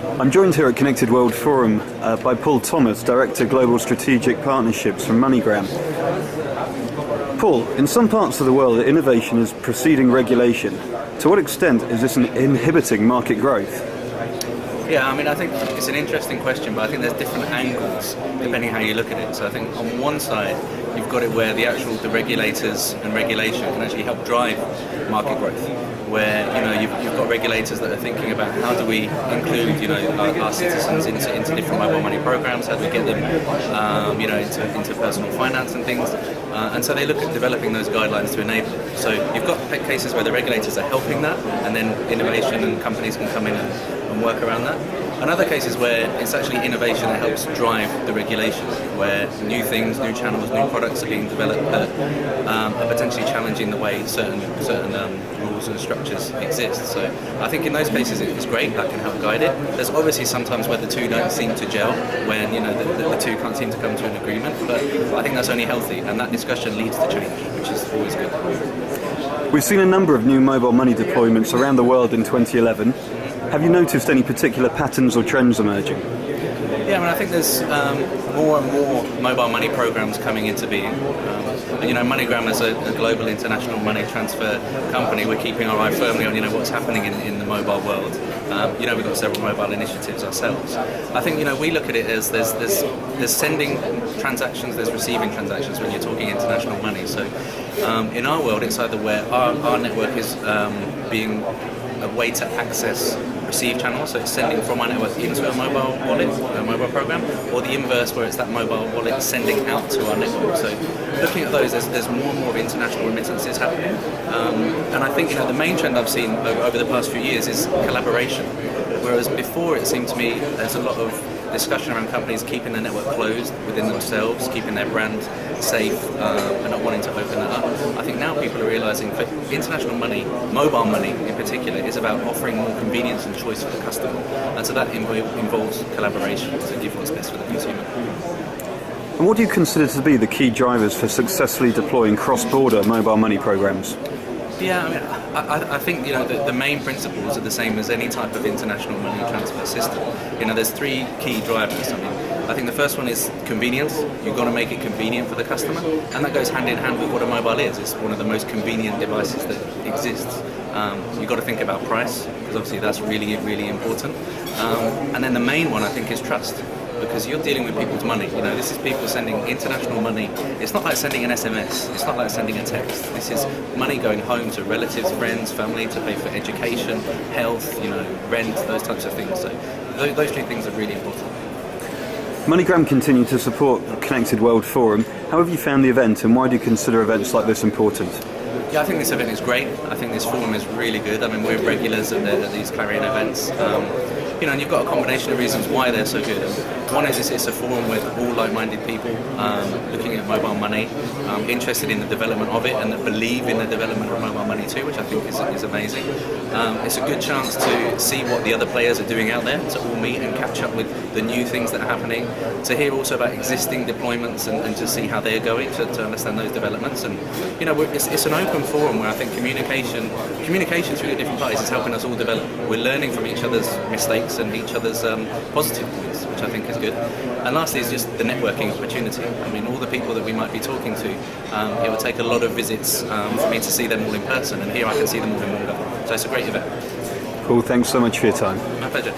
I'm joined here at Connected World Forum by Paul Thomas, Director Global Strategic Partnerships from MoneyGram. Paul, in some parts of the world, innovation is preceding regulation. To what extent is this inhibiting market growth? Yeah, I think it's an interesting question, but I think there's different angles depending how you look at it. So I think on one side, you've got it where the regulators and regulation can actually help drive market growth. Where you've got regulators that are thinking about how do we include our citizens into different mobile money programs, how do we get them into personal finance and things, and so they look at developing those guidelines to enable it. So you've got cases where the regulators are helping that, and then innovation and companies can come in and work around that. And other cases where it's actually innovation that helps drive the regulation, where new things, new channels, new products are being developed that are potentially challenging the way certain rules and structures exist. So I think in those cases it's great, that can help guide it. There's obviously sometimes where the two don't seem to gel, when the two can't seem to come to an agreement, but I think that's only healthy, and that discussion leads to change, which is always good. We've seen a number of new mobile money deployments around the world in 2011. Have you noticed any particular patterns or trends emerging? Yeah, I think there's more and more mobile money programs coming into being. MoneyGram as a global international money transfer company, we're keeping our eye firmly on what's happening in the mobile world. We've got several mobile initiatives ourselves. I think we look at it as there's sending transactions, there's receiving transactions when you're talking international money. So in our world, it's either where our network is being a way to access receive channels, so it's sending from our network into a mobile wallet, a mobile program, or the inverse, where it's that mobile wallet sending out to our network. So looking at those, there's more and more of international remittances happening, and I think the main trend I've seen over the past few years is collaboration. Whereas before, it seemed to me there's a lot of discussion around companies keeping their network closed within themselves, keeping their brand safe, and not wanting to open that up. I think now people are realising for international money, mobile money in particular, is about offering more convenience and choice for the customer, and so that involves collaboration to give what's best for the consumer. And what do you consider to be the key drivers for successfully deploying cross-border mobile money programs? Yeah, I think the main principles are the same as any type of international money transfer system. There's three key drivers. I think the first one is convenience. You've got to make it convenient for the customer, and that goes hand in hand with what a mobile is. It's one of the most convenient devices that exists. You've got to think about price, because obviously that's really, really important. And then the main one, I think, is trust. Because you're dealing with people's money. This is people sending international money. It's not like sending an SMS. It's not like sending a text. This is money going home to relatives, friends, family, to pay for education, health, rent, those types of things. So those two things are really important. MoneyGram continue to support Connected World Forum. How have you found the event, and why do you consider events like this important? Yeah, I think this event is great. I think this forum is really good. We're regulars at these Clarion events. And you've got a combination of reasons why they're so good. One is it's a forum with all like-minded people looking at mobile money, interested in the development of it, and that believe in the development of mobile money too, which I think is amazing. It's a good chance to see what the other players are doing out there, to all meet and catch up with the new things that are happening, to hear also about existing deployments and to see how they're going, to understand those developments. And it's an open forum where I think communication through the different parties is helping us all develop. We're learning from each other's mistakes and each other's positive points, which I think is good. And lastly is just the networking opportunity. All the people that we might be talking to, it will take a lot of visits for me to see them all in person, and here I can see them all in one go. So it's a great event. Cool, thanks so much for your time. My pleasure.